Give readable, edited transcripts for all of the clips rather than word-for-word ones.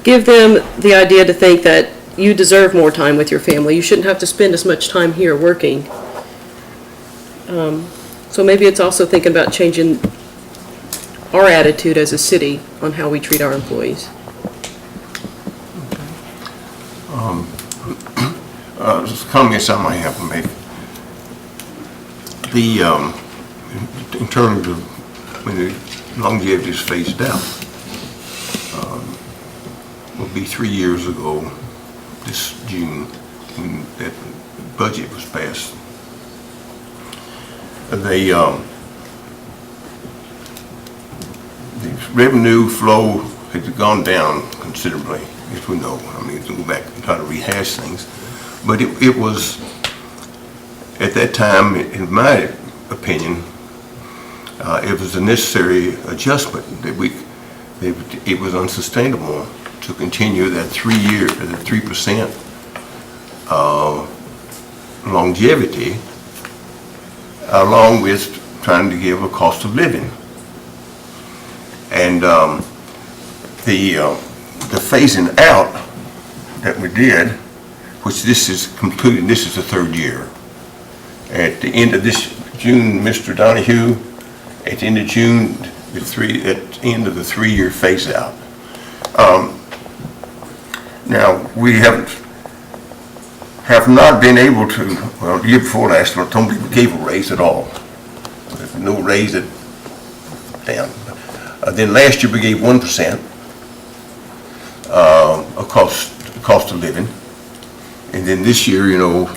give them the idea to think that you deserve more time with your family. You shouldn't have to spend as much time here working. So maybe it's also thinking about changing our attitude as a city on how we treat our employees. Comments I might have to make. In terms of when the longevity is phased out, will be 3 years ago this June when that budget was passed. The revenue flow has gone down considerably, as we know. I mean, to go back and try to rehash things. But it was, at that time, in my opinion, it was a necessary adjustment that it was unsustainable to continue that 3 year, the 3% longevity, along with trying to give a cost of living. And the phasing out that we did, which this is completed, this is the 3rd year. At the end of this June, Mr. Donahue, at the end of June, at the end of the 3-year phase out. Now, we have not been able to, well, the year before last, I told people gave a raise at all. There's no raise at, down. Then last year we gave 1% a cost of living. And then this year, you know,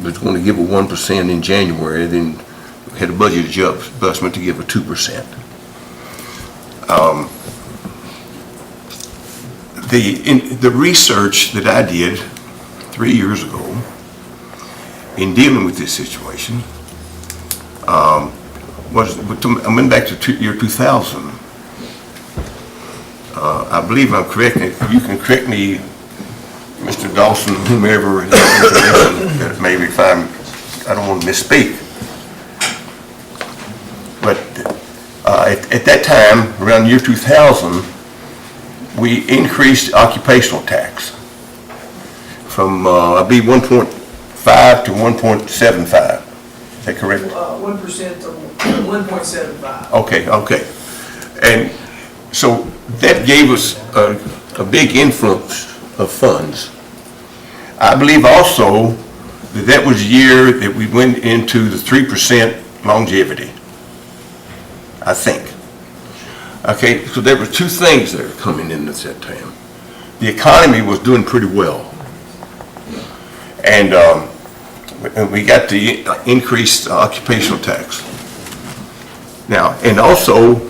we're going to give a 1% in January, then we had a budget adjustment to give a 2%. The research that I did 3 years ago in dealing with this situation I went back to year 2000. I believe I'm correct. You can correct me, Mr. Dawson, whomever, maybe if I don't want to misspeak. But at that time, around year 2000, we increased occupational tax from, I believe, 1.5 to 1.75. Is that correct? 1% to 1.75. Okay. And so that gave us a big influx of funds. I believe also that was the year that we went into the 3% longevity, I think. Okay, so there were two things that were coming in at that time. The economy was doing pretty well. And we got the increased occupational tax. Now, and also,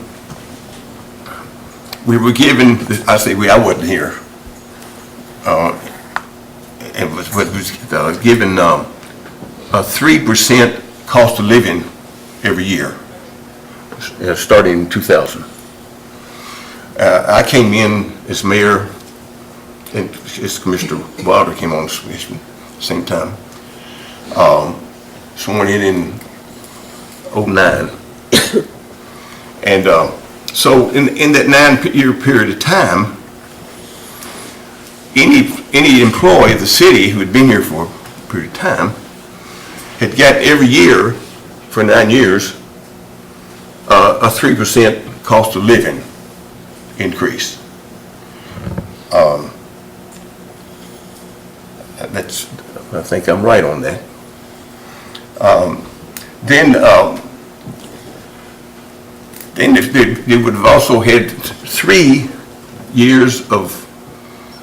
we were given, I wasn't here. It was given a 3% cost of living every year, starting in 2000. I came in as mayor, and as Commissioner Wilder came on at the same time, sworn in 09. And so in that 9-year period of time, any employee of the city who had been here for a period of time had got every year for 9 years a 3% cost of living increase. I think I'm right on that. Then they would have also had 3 years of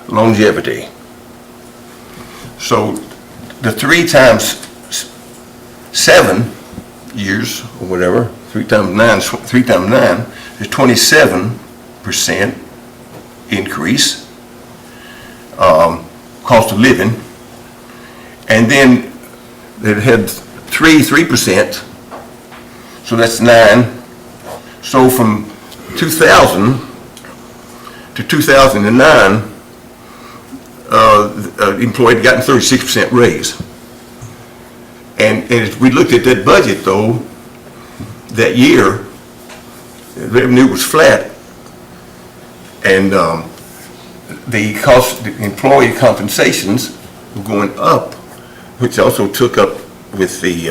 longevity. So the 3 times 7 years or whatever, 3 times 9 is 27% increase, cost of living. And then they had 3%, so that's 9. So from 2000 to 2009, the employee had gotten 36% raise. And as we looked at that budget, though, that year, the revenue was flat, and the cost, the employee compensations were going up, which also took up with the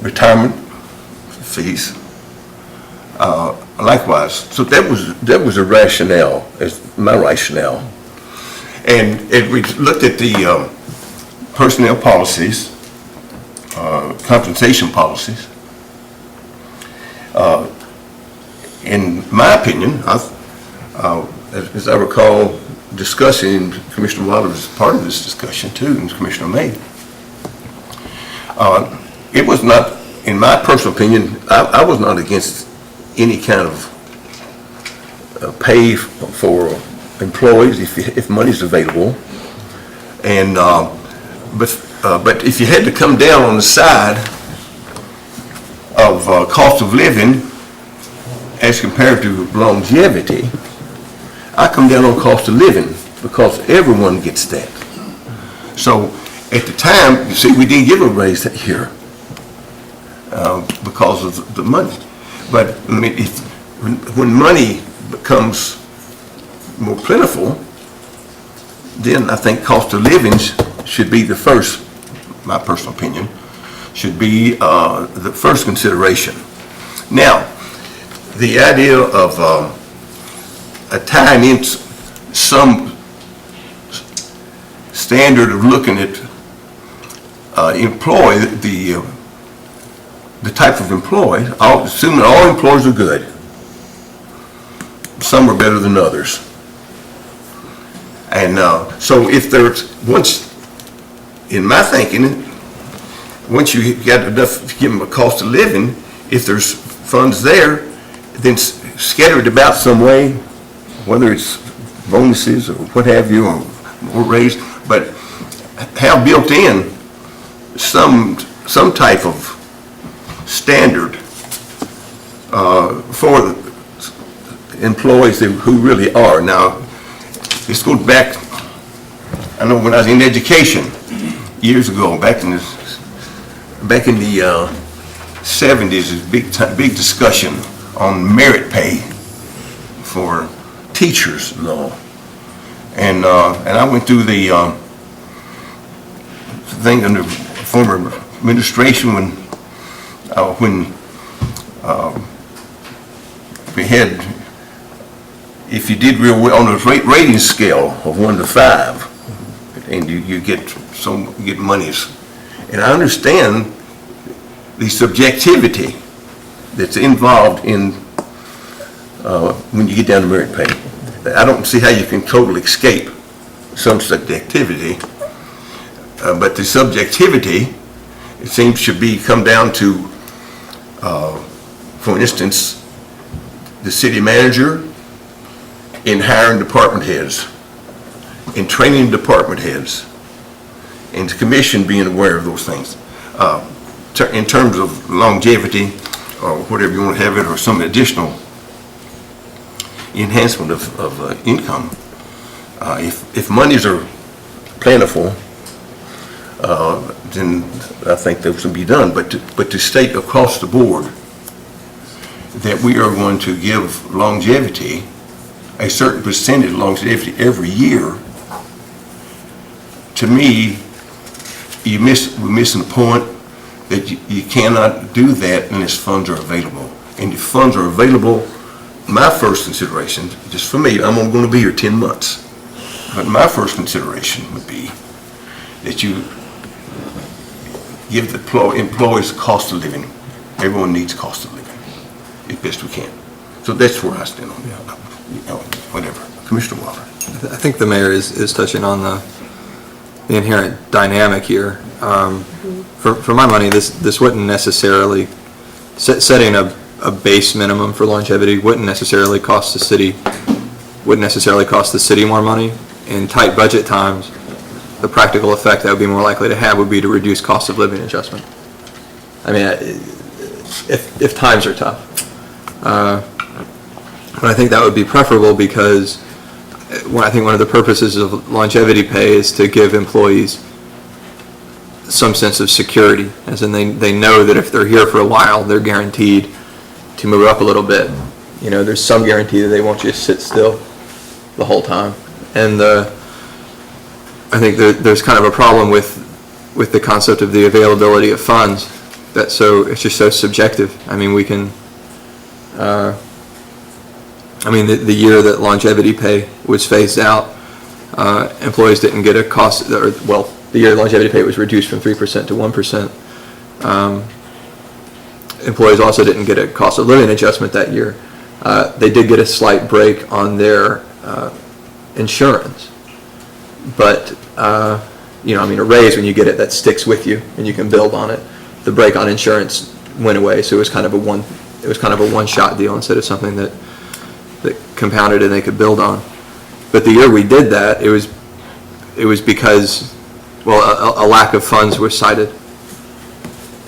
retirement fees. Likewise, so that was a rationale, as my rationale. And we looked at the personnel policies, compensation policies. In my opinion, as I recall discussing, Commissioner Wilder was part of this discussion too, and Commissioner May. It was not, in my personal opinion, I was not against any kind of pay for employees if money's available, and but if you had to come down on the side of cost of living as compared to longevity, I come down on cost of living because everyone gets that. So at the time, you see, we didn't give a raise that year because of the money. But I mean, when money becomes more plentiful, then I think cost of living should be the first, my personal opinion, should be the first consideration. Now, the idea of tying in some standard of looking at the type of employee, assuming all employees are good, some are better than others. And so if there's, once, in my thinking, once you got enough to give them a cost of living, if there's funds there, then scattered about some way, whether it's bonuses or what have you, or raise, but have built in some type of standard for the employees who really are. Now, this goes back, I know when I was in education years ago, back in the 70s, big discussion on merit pay for teachers and all. And I went through the thing under former administration when we had, if you did real well on a rating scale of 1 to 5, and you get monies. And I understand the subjectivity that's involved in when you get down to merit pay. I don't see how you can totally escape some subjectivity, but the subjectivity, it seems, should come down to, for instance, the city manager in hiring department heads, in training department heads, and the commission being aware of those things. In terms of longevity, or whatever you want to have it, or some additional enhancement of income. If monies are plentiful, then I think those will be done. But to state across the board that we are going to give longevity, a certain percentage of longevity every year, to me, we're missing the point that you cannot do that unless funds are available. And if funds are available, my first consideration, just for me, I'm only going to be here 10 months, but my first consideration would be that you give the employees cost of living. Everyone needs cost of living, as best we can. So that's where I stand on that. Whatever. Commissioner Wilder. I think the mayor is touching on the inherent dynamic here. For my money, this wouldn't necessarily, setting a base minimum for longevity wouldn't necessarily cost the city more money. In tight budget times, the practical effect that would be more likely to have would be to reduce cost of living adjustment. I mean, if times are tough. But I think that would be preferable because I think one of the purposes of longevity pay is to give employees some sense of security, as in they know that if they're here for a while, they're guaranteed to move up a little bit. You know, there's some guarantee that they won't just sit still. the whole time. And I think there's kind of a problem with the concept of the availability of funds, it's just so subjective. I mean, we can, the year that longevity pay was phased out, employees didn't get a the year longevity pay was reduced from 3% to 1%. Employees also didn't get a cost of living adjustment that year. They did get a slight break on their insurance, but a raise, when you get it, that sticks with you and you can build on it. The break on insurance went away, so it was kind of a one-shot deal instead of something that compounded and they could build on. But the year we did that, it was because, a lack of funds was cited.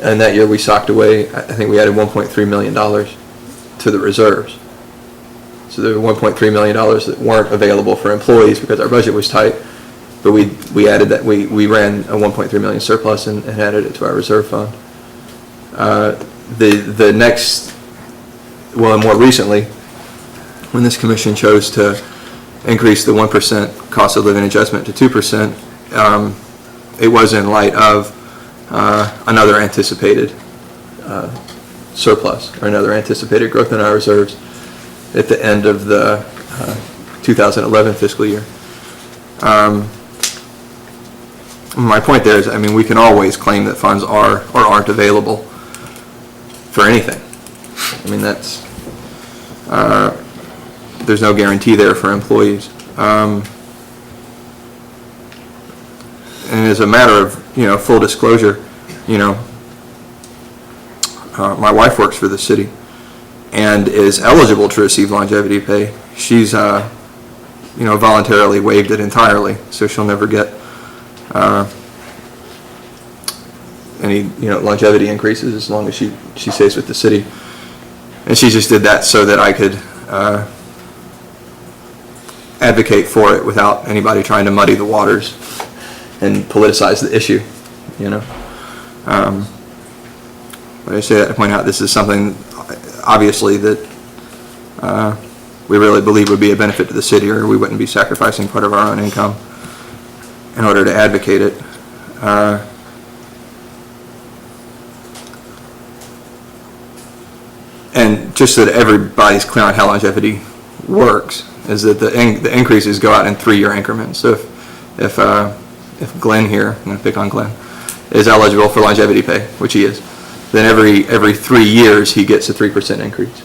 And that year we socked away, I think we added $1.3 million to the reserves. So there were $1.3 million that weren't available for employees because our budget was tight, but we added that, we ran a $1.3 million surplus and added it to our reserve fund. The next, and more recently, when this commission chose to increase the 1% cost of living adjustment to 2%, it was in light of another anticipated surplus, or another anticipated growth in our reserves at the end of the 2011 fiscal year. My point there is, we can always claim that funds are or aren't available for anything. There's no guarantee there for employees. And as a matter of, full disclosure, my wife works for the city and is eligible to receive longevity pay. She's, voluntarily waived it entirely, so she'll never get any, longevity increases as long as she stays with the city. And she just did that so that I could advocate for it without anybody trying to muddy the waters and politicize the issue, But I say that to point out this is something, obviously, that we really believe would be a benefit to the city, or we wouldn't be sacrificing part of our own income in order to advocate it. And just so that everybody's clear on how longevity works, is that the increases go out in 3-year increments. So if Glenn here, I'm going to pick on Glenn, is eligible for longevity pay, which he is, then every 3 years he gets a 3% increase.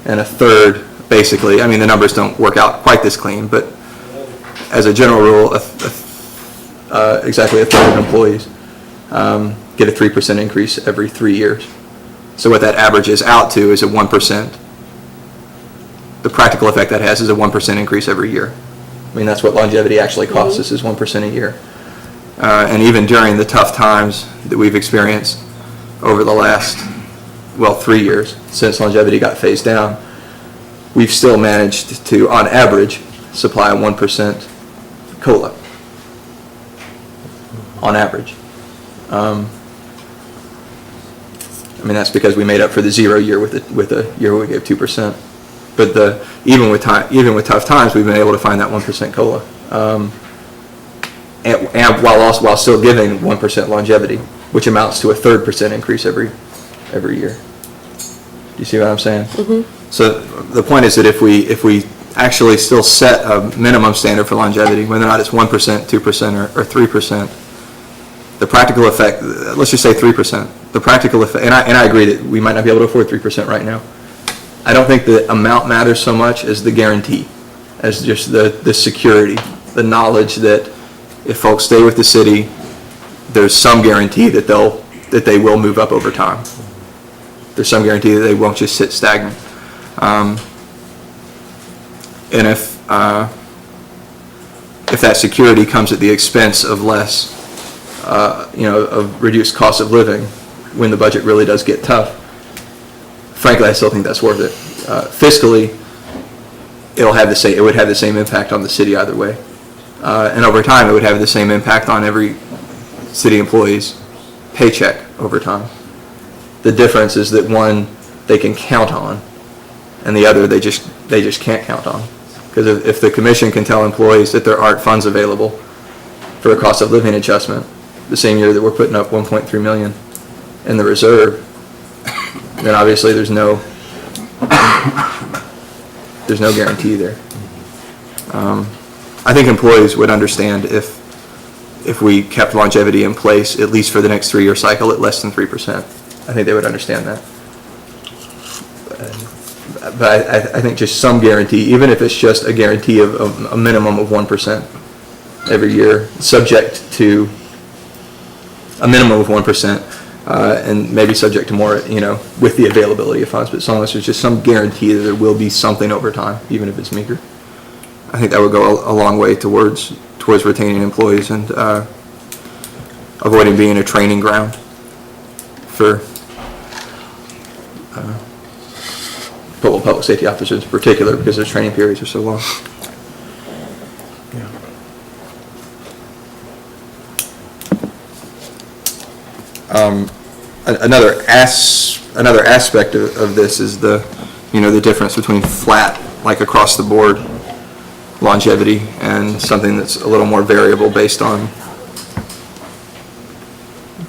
And a third, basically, the numbers don't work out quite this clean, but as a general rule, exactly a third of employees get a 3% increase every 3 years. So what that averages out to is a 1%. The practical effect that has is a 1% increase every year. That's what longevity actually costs us, is 1% a year. And even during the tough times that we've experienced over the last, 3 years since longevity got phased down, we've still managed to, on average, supply a 1% COLA. On average. That's because we made up for the 0 year with a year where we gave 2%. But even with tough times, we've been able to find that 1% COLA. And while still giving 1% longevity, which amounts to a 3% increase every year. Do you see what I'm saying? Mm-hmm. So the point is that if we actually still set a minimum standard for longevity, whether or not it's 1%, 2%, or 3%, the practical effect, let's just say 3%, the practical effect, and I agree that we might not be able to afford 3% right now. I don't think the amount matters so much as the guarantee, as just the security, the knowledge that if folks stay with the city, there's some guarantee that they will move up over time. There's some guarantee that they won't just sit stagnant. And if that security comes at the expense of less, of reduced cost of living, when the budget really does get tough, frankly, I still think that's worth it. Fiscally, it would have the same impact on the city either way. And over time, it would have the same impact on every city employee's paycheck over time. The difference is that one, they can count on, and the other, they just can't count on, Because if the commission can tell employees that there aren't funds available for a cost of living adjustment, the same year that we're putting up 1.3 million in the reserve, then obviously there's no guarantee there. I think employees would understand if we kept longevity in place, at least for the next 3-year cycle, at less than 3%. I think they would understand that. But I think just some guarantee, even if it's just a guarantee of a minimum of 1% every year, subject to a minimum of 1%, and maybe subject to more, with the availability of funds, but as long as there's just some guarantee that there will be something over time, even if it's meager. I think that would go a long way towards retaining employees and avoiding being a training ground for public safety officers in particular, because their training periods are so long. Another aspect of this is the difference between flat, like across the board longevity, and something that's a little more variable based on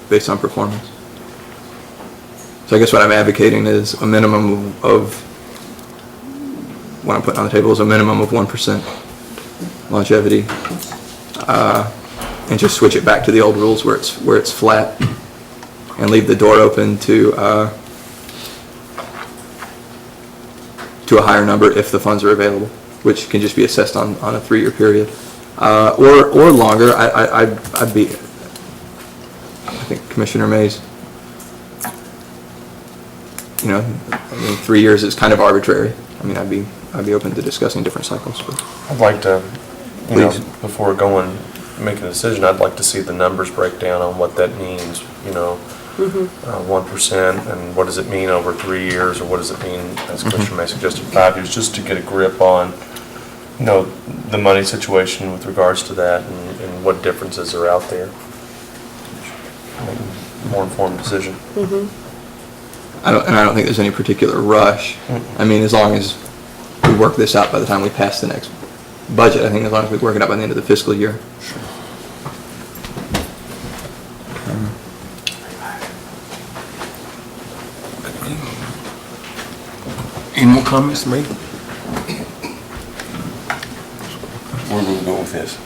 performance. So I guess what I'm advocating is a minimum of, what I'm putting on the table is a minimum of 1% longevity, and just switch it back to the old rules where it's flat, and leave the door open to a higher number if the funds are available, which can just be assessed on a 3-year period, or longer. I think Commissioner Mays, 3 years is kind of arbitrary. I'd be open to discussing different cycles. But I'd like to, Please. before making a decision, I'd like to see the numbers break down on what that means, 1%, and what does it mean over 3 years, or what does it mean, as Commissioner May suggested, 5 years, just to get a grip on, the money situation with regards to that, and what differences are out there. Make a more informed decision. I don't think there's any particular rush. As long as we work this out by the time we pass the next budget, I think as long as we work it out by the end of the fiscal year. Any more comments made? Where will we go with this?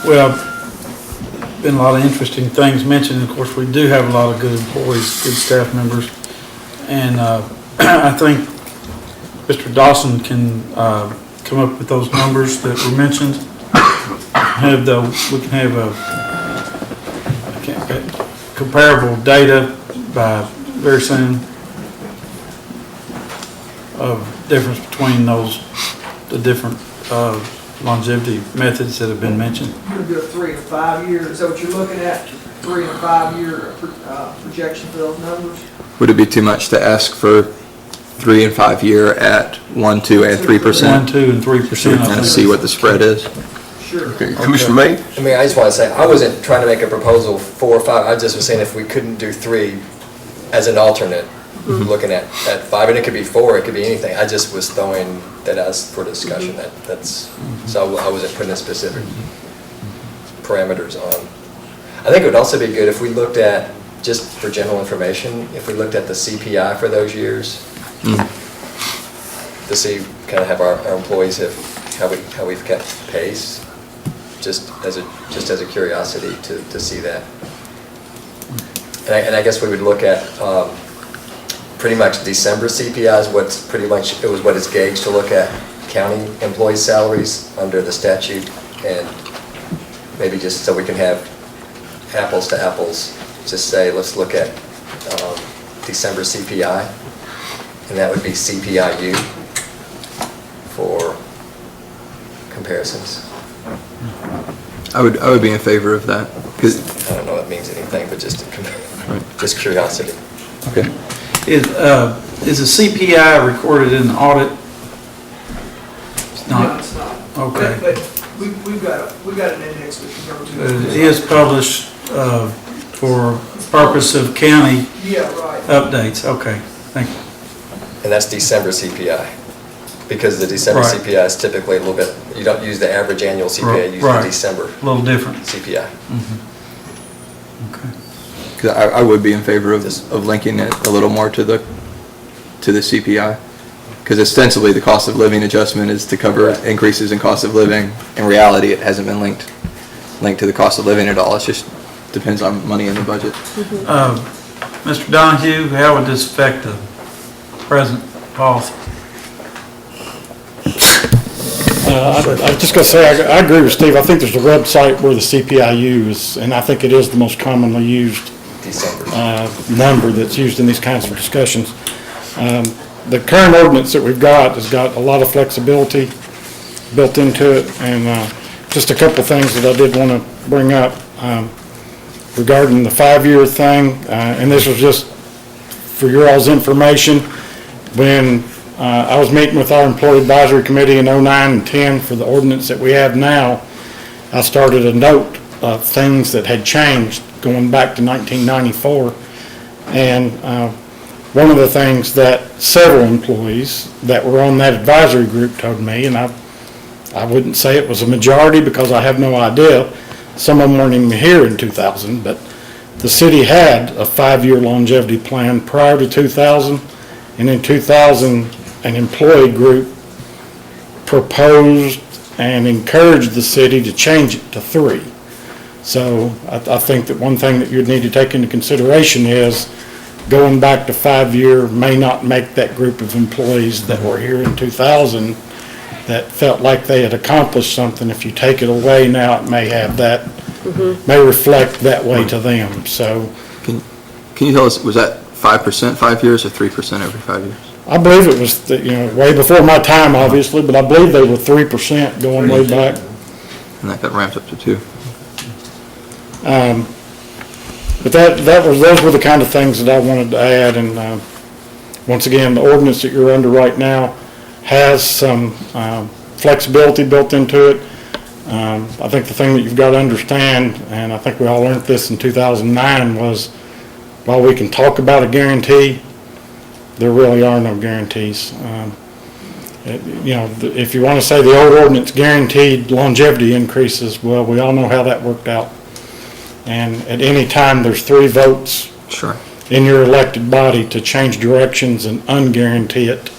Well, been a lot of interesting things mentioned. Of course, we do have a lot of good employees, good staff members, and I think Mr. Dawson can come up with those numbers that were mentioned. We can have a comparable data by very soon of difference between the different longevity methods that have been mentioned. You're gonna do a 3 and 5 year, is that what you're looking at? 3 and 5 year projection for those numbers? Would it be too much to ask for 3 and 5 year at 1, 2, and 3%? 1, 2, and 3%. Kind of see what the spread is. Sure. Okay, Commissioner May? I just want to say, I wasn't trying to make a proposal 4 or 5, I just was saying if we couldn't do 3 as an alternate, looking at 5, and it could be 4, it could be anything. I just was throwing that as for discussion. So I wasn't putting specific parameters on. I think it would also be good if we looked at, just for general information, if we looked at the CPI for those years, to see kind of have our employees how we've kept pace, just as a curiosity to see that. And I guess we would look at pretty much December CPI is what it's gauged to look at county employee salaries under the statute, and maybe just so we can have apples to apples, just say let's look at December CPI, and that would be CPIU for comparisons. I would be in favor of that. I don't know if that means anything, but just curiosity. Okay. Is the CPI recorded in the audit? It's No, not. it's not. Okay. But we've got an index we can go to. It is published for purpose of county Yeah, right. updates. Okay, thank you. and that's December CPI. Because the December Right. CPI is typically a little bit, you don't use the average annual CPI, you use the Right. December A little different. CPI. Okay. 'Cause I would be in favor of linking it a little more to the CPI. Because ostensibly, the cost of living adjustment is to cover increases in cost of living. In reality, it hasn't been linked to the cost of living at all. It just depends on money in the budget. Mr. Donahue, how would this affect the present policy? I was just going to say, I agree with Steve. I think there's a website where the CPIU is, and I think it is the most commonly used December. number that's used in these kinds of discussions. The current ordinance that we've got has got a lot of flexibility built into it, and just a couple things that I did want to bring up regarding the 5-year thing, and this was just for your all's information. When I was meeting with our employee advisory committee in 09 and 10 for the ordinance that we have now, I started a note of things that had changed going back to 1994. And one of the things that several employees that were on that advisory group told me, and I wouldn't say it was a majority because I have no idea, some of them weren't even here in 2000, but the city had a 5-year longevity plan prior to 2000, and in 2000, an employee group proposed and encouraged the city to change it to 3. So I think that one thing that you'd need to take into consideration is going back to 5-year may not make that group of employees that were here in 2000 that felt like they had accomplished something. If you take it away now, it may have that, may reflect that way to them. So Can you tell us, was that 5% 5 years or 3% every 5 years? I believe it was, way before my time, obviously, but I believe they were 3% going way back. And that got ramped up to 2. But those were the kind of things that I wanted to add, and once again, the ordinance that you're under right now has some flexibility built into it. I think the thing that you've got to understand, and I think we all learned this in 2009, was while we can talk about a guarantee, there really are no guarantees. If you want to say the old ordinance guaranteed longevity increases, well, we all know how that worked out. And at any time, there's 3 votes Sure. in your elected body to change directions and unguarantee it,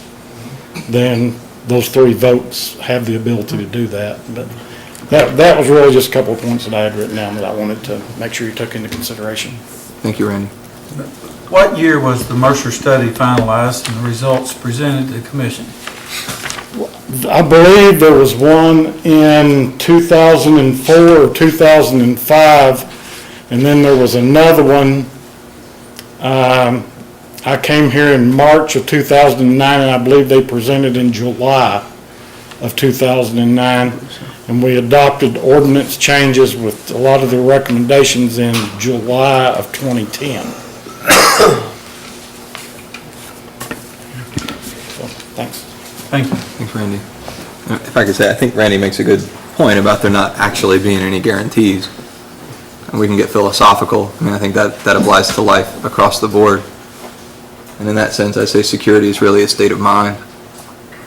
then those 3 votes have the ability to do that. But that was really just a couple of points that I had written down that I wanted to make sure you took into consideration. Thank you, Randy. What year was the Mercer study finalized and the results presented to the commission? I believe there was one in 2004 or 2005, and then there was another one. I came here in March of 2009, and I believe they presented in July of 2009, and we adopted ordinance changes with a lot of the recommendations in July of 2010. So, thanks. Thank you. Thanks, Randy. If I could say, I think Randy makes a good point about there not actually being any guarantees. And we can get philosophical. I mean, I think that applies to life across the board. And in that sense, I say security is really a state of mind.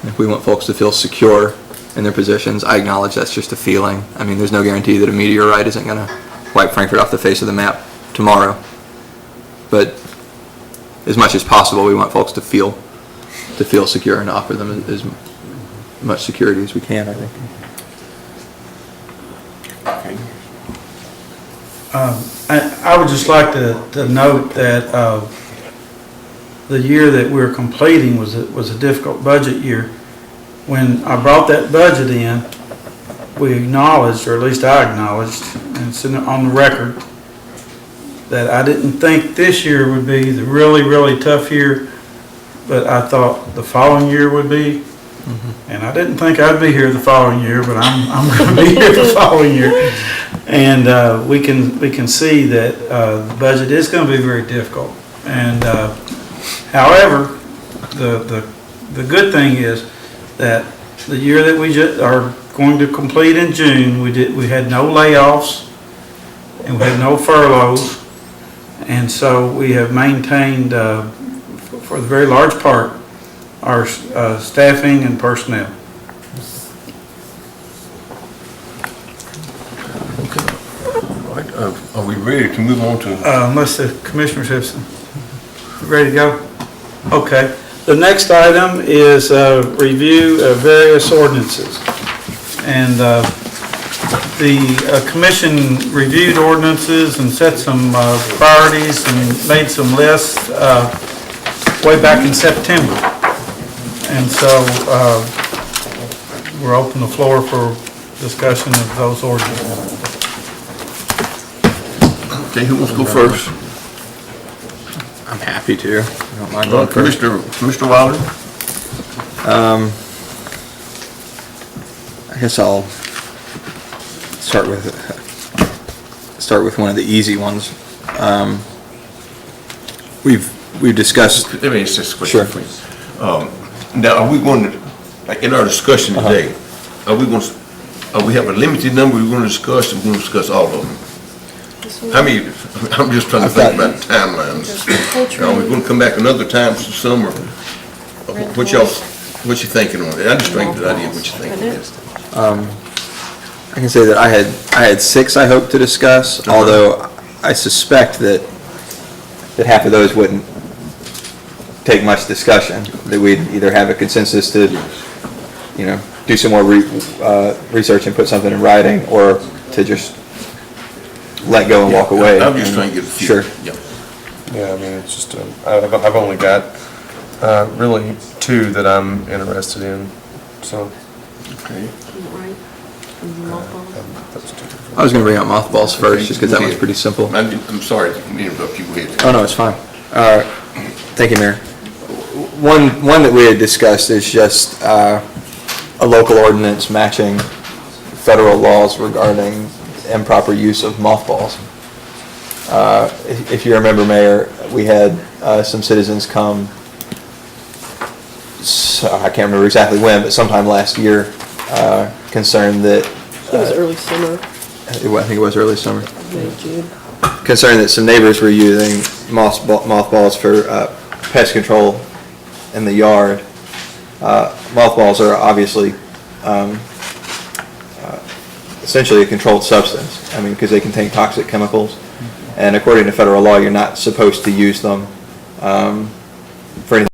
If we want folks to feel secure in their positions, I acknowledge that's just a feeling. I mean, there's no guarantee that a meteorite isn't going to wipe Frankfurt off the face of the map tomorrow. But as much as possible, we want folks to feel secure and offer them as much security as we can, I think. I would just like to note that the year that we're completing was a difficult budget year. When I brought that budget in, we acknowledged, or at least I acknowledged, and it's on the record, that I didn't think this year would be the really, really tough year, but I thought the following year would be. And I didn't think I'd be here the following year, but I'm going to be here the following year. And we can see that the budget is going to be very difficult. And however, the good thing is that the year that we are going to complete in June, we had no layoffs and we had no furloughs, and so we have maintained for the very large part our staffing and personnel. All right, are we ready to move on to? Unless the commissioners have some, ready to go? Okay. The next item is review of various ordinances. And the commission reviewed ordinances and set some priorities and made some lists way back in September. And so we're open the floor for discussion of those ordinances. Okay, who wants to go first? I'm happy to. I don't mind going first. Commissioner Wilder? I guess I'll start with one of the easy ones. We've discussed. Let me ask this question, Sure. please. Now, are we going to, like in our discussion today, are we have a limited number we're going to discuss, or we're going to discuss all of them? I mean, I'm just trying to think about timelines. Are we going to come back another time for summer? What you thinking on it? I just think the idea of what you thinking. I can say that I had 6 I hope to discuss, although I suspect that half of those wouldn't take much discussion, that we'd either have a consensus to, do some more research and put something in writing, or to just let go and walk away. I'm just trying to get a feel. Sure. Yeah. Yeah, I mean, it's just, I've only got really 2 that I'm interested in, so. Okay. I was going to bring up mothballs first, just because that one's pretty simple. I'm sorry to interrupt you. Go ahead. Oh, no, it's fine. Thank you, Mayor. One that we had discussed is just a local ordinance matching federal laws regarding improper use of mothballs. If you remember, Mayor, we had some citizens come, I can't remember exactly when, but sometime last year, concerned that... It was early summer, I think it was early summer. May, June. Concerned that some neighbors were using mothballs for pest control in the yard. Mothballs are obviously essentially a controlled substance. I mean, because they contain toxic chemicals, and according to federal law, you're not supposed to use them for anything